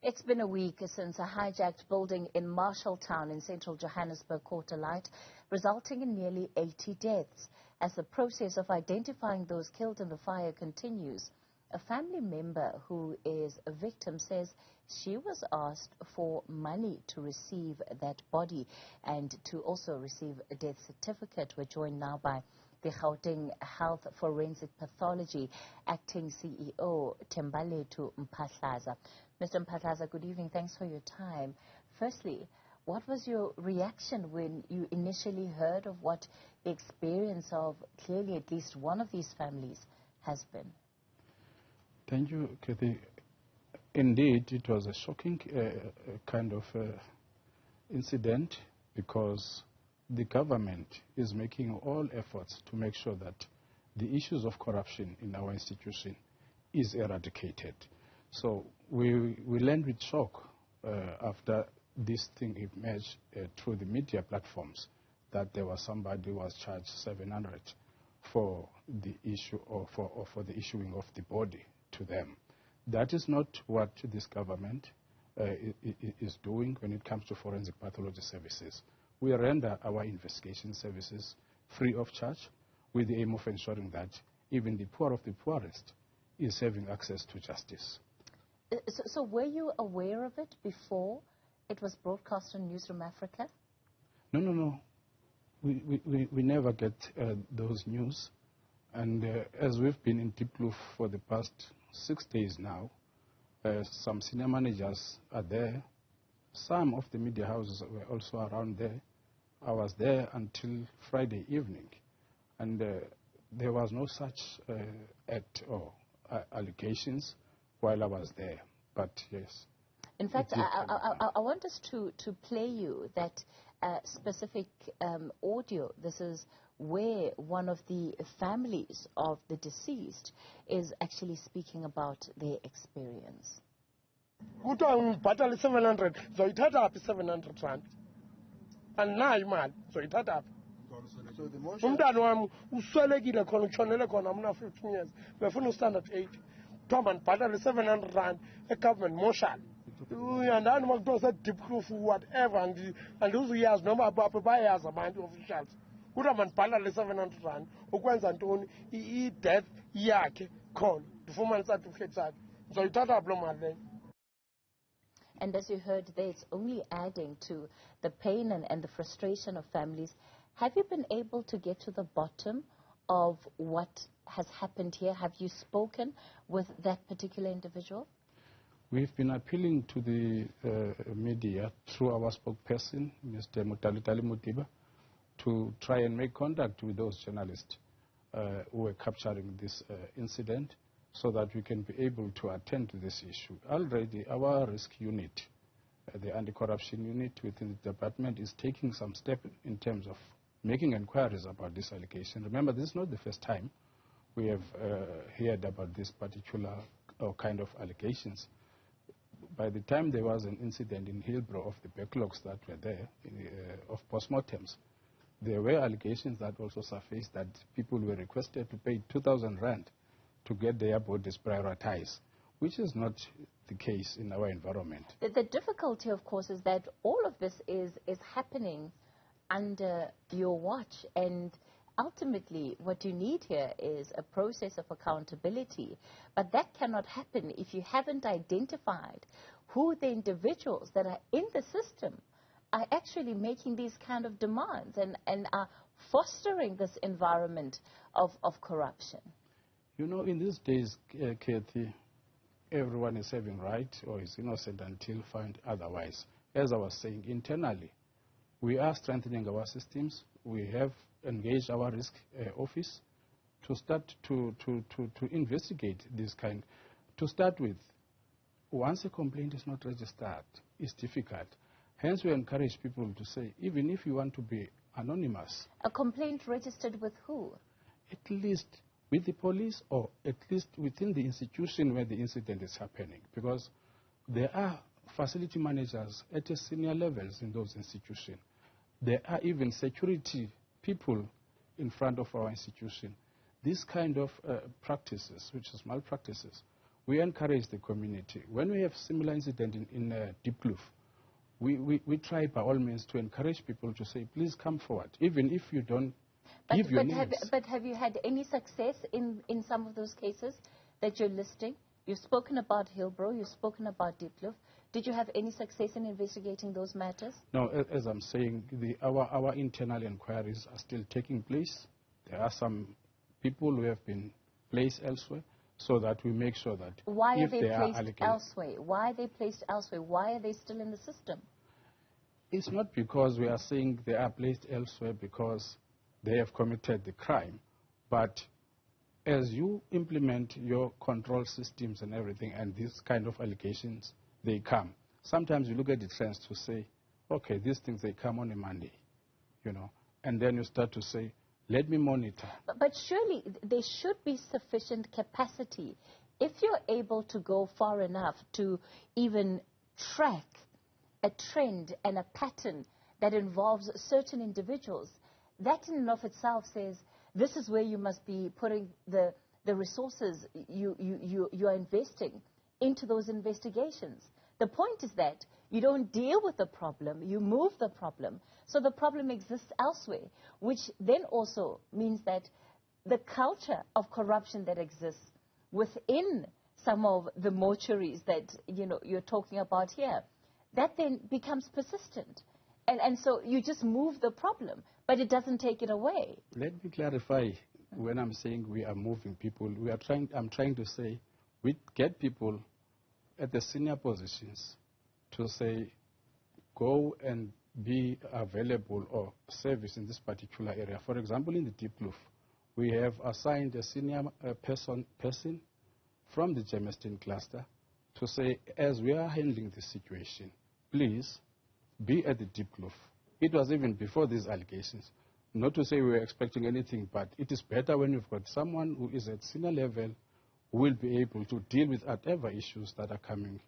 It's been a week since a hijacked building in Marshalltown in central Johannesburg caught alight, resulting in nearly 80 deaths. As the process of identifying those killed in the fire continues, a family member who is a victim says she was asked for money to receive that body and to also receive a death certificate. We're joined now by the Gauteng Health Forensic Pathology Acting CEO, Thembalethu Mpahlaza. Mr. Mpahlaza, good evening. Thanks for your time. Firstly, what was your reaction when you initially heard of what the experience of clearly at least one of these families has been? Thank you, Kathy. Indeed, it was a shocking kind of incident because the government is making all efforts to make sure that the issues of corruption in our institution is eradicated. So we learned with shock after this thing emerged through the media platforms that there was somebody who was charged 700 for the issue or for the issuing of the body to them. That is not what this government is doing when it comes to forensic pathology services. We render our investigation services free of charge with the aim of ensuring that even the poor of the poorest is having access to justice. So were you aware of it before it was broadcast on Newzroom Afrika? No. We never get those news. And as we've been in Deep Blue for the past 6 days now, some senior managers are there. Some of the media houses were also around there. I was there until Friday evening, and there was no such act or allegations while I was there. But yes. In fact, I want us to play you that specific audio. This is where one of the families of the deceased is actually speaking about their experience. 700, so it had up 700 rand. And now man, so it had up. So the motion. 15 years. We're full stand at 8. Tom and Pathology 700 rand, a government motion. And then what does that deep proof whatever and those years no more buyers among the officials. Good man Pathology 700 rand, Okwens Antoni, he death yak con, the 4 months certificate. So it had up no then. And as you heard there, it's only adding to the pain and the frustration of families. Have you been able to get to the bottom of what has happened here? Have you spoken with that particular individual? We've been appealing to the media through our spokesperson, Mr. Mutiba, to try and make contact with those journalists who were capturing this incident, so that we can be able to attend to this issue. Already, our risk unit, the anti-corruption unit within the department, is taking some steps in terms of making inquiries about this allegation. Remember, this is not the first time we have heard about this particular kind of allegations. By the time there was an incident in Hillbrow of the backlogs that were there, of postmortems, there were allegations that also surfaced that people were requested to pay 2,000 rand to get their bodies prioritized, which is not the case in our environment. The difficulty, of course, is that all of this is happening under your watch, and ultimately what you need here is a process of accountability. But that cannot happen if you haven't identified who the individuals that are in the system are actually making these kind of demands and are fostering this environment of corruption. You know, in these days, Kathy, everyone is having right or is innocent until found otherwise. As I was saying, internally, we are strengthening our systems. We have engaged our risk office to start to investigate this kind. To start with, once a complaint is not registered, it's difficult. Hence, we encourage people to say, even if you want to be anonymous. A complaint registered with who? At least with the police, or at least within the institution where the incident is happening, because there are facility managers at a senior levels in those institutions. There are even security people in front of our institution. These kind of practices, which is malpractices, we encourage the community. When we have similar incident in Deep Kloof, we try by all means to encourage people to say, please come forward, even if you don't give your names. But have you had any success in some of those cases that you're listing? You've spoken about Hillbrow, you've spoken about Deep Kloof. Did you have any success in investigating those matters? No, as I'm saying, our internal inquiries are still taking place. There are some people who have been placed elsewhere, so that we make sure that why are they placed elsewhere? Why are they placed elsewhere? Why are they still in the system? It's not because we are saying they are placed elsewhere because they have committed the crime, but as you implement your control systems and everything, and these kind of allegations, they come. Sometimes you look at the trends to say, okay, these things, they come on a Monday, and then you start to say, let me monitor. But surely there should be sufficient capacity. If you're able to go far enough to even track a trend and a pattern that involves certain individuals, that in and of itself says, this is where you must be putting the resources you are investing into those investigations. The point is that you don't deal with the problem, you move the problem. So the problem exists elsewhere, which then also means that the culture of corruption that exists within some of the mortuaries that you're talking about here, that then becomes persistent. And so you just move the problem, but it doesn't take it away. Let me clarify. When I'm saying we are moving people, I'm trying to say we get people at the senior positions to say, go and be available or service in this particular area. For example, in the Deep Kloof, we have assigned a senior person from the Germiston cluster to say, as we are handling this situation, please be at the Deep Kloof. It was even before these allegations. Not to say we were expecting anything, but it is better when you've got someone who is at senior level who will be able to deal with whatever issues that are coming,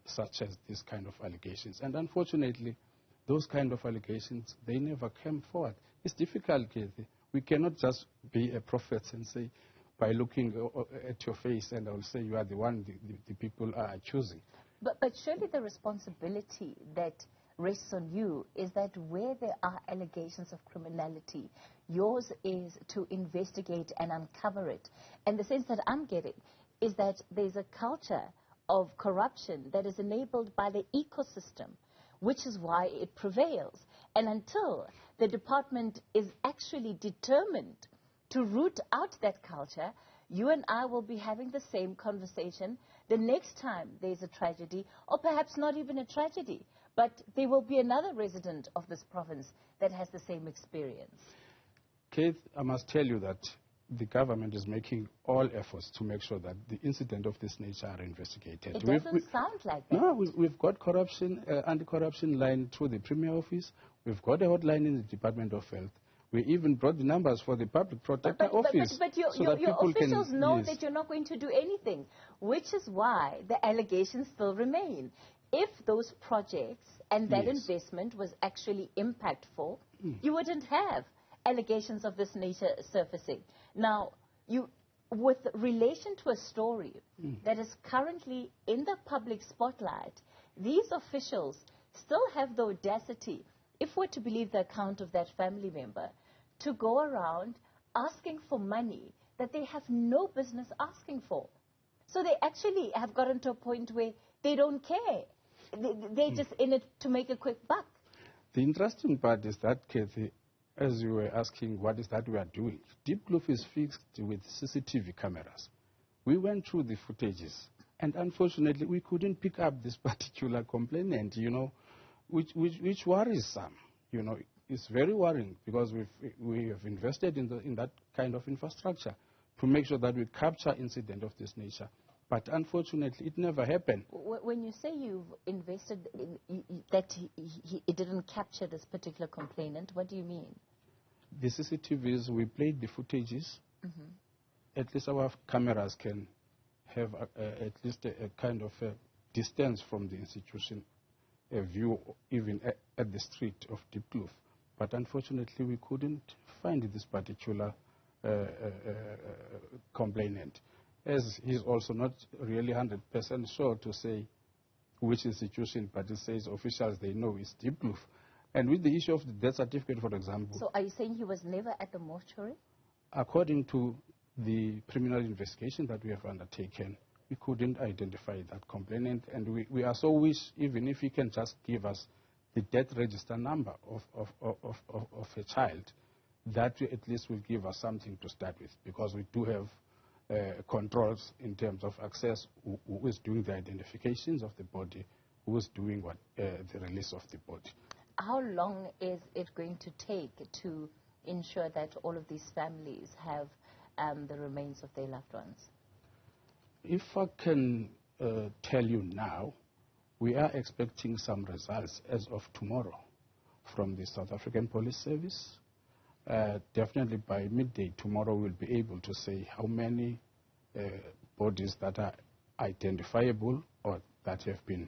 such as this kind of allegations. And unfortunately, those kind of allegations, they never came forward. It's difficult, Kathy. We cannot just be a prophet and say, by looking at your face, and I will say you are the one the people are choosing. But surely the responsibility that rests on you is that where there are allegations of criminality, yours is to investigate and uncover it. And the sense that I'm getting is that there's a culture of corruption that is enabled by the ecosystem, which is why it prevails. And until the department is actually determined to root out that culture, you and I will be having the same conversation the next time there's a tragedy, or perhaps not even a tragedy, but there will be another resident of this province that has the same experience. Kate, I must tell you that the government is making all efforts to make sure that the incidents of this nature are investigated. It doesn't sound like that. No, we've got corruption, anti-corruption line through the Premier Office. We've got a hotline in the Department of Health. We even brought the numbers for the Public Protector Office. But your officials know that you're not going to do anything, which is why the allegations still remain. If those projects and that investment was actually impactful, you wouldn't have allegations of this nature surfacing. Now, with relation to a story that is currently in the public spotlight, these officials still have the audacity, if we're to believe the account of that family member, to go around asking for money that they have no business asking for. So they actually have gotten to a point where they don't care. They're just in it to make a quick buck. The interesting part is that, Kathy, as you were asking, what is that we are doing? Deep Kloof is fixed with CCTV cameras. We went through the footages, and unfortunately, we couldn't pick up this particular complainant, which worries some. It's very worrying because we have invested in that kind of infrastructure to make sure that we capture incidents of this nature. But unfortunately, it never happened. When you say you've invested, that it didn't capture this particular complainant, what do you mean? The CCTVs, we played the footages. At least our cameras can have at least a kind of a distance from the institution, a view even at the street of Deep Kloof. But unfortunately, we couldn't find this particular complainant. as he's also not really 100% sure to say which institution, but he says officials they know is Diepkloof. And with the issue of the death certificate, for example. So are you saying he was never at the mortuary? According to the criminal investigation that we have undertaken, we couldn't identify that complainant, and we are so wish, even if he can just give us the death register number of a child, that at least will give us something to start with, because we do have controls in terms of access, who is doing the identifications of the body, who is doing what the release of the body. How long is it going to take to ensure that all of these families have the remains of their loved ones? If I can tell you now, we are expecting some results as of tomorrow from the South African Police Service. Definitely by midday tomorrow we'll be able to say how many bodies that are identifiable or that have been,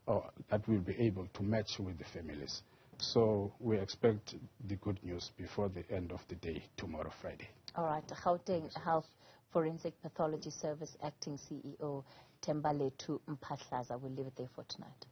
or that will be able to match with the families. So we expect the good news before the end of the day tomorrow, Friday. All right. Gauteng Health Forensic Pathology Service Acting CEO Thembalethu Mpahlaza. We'll leave it there for tonight.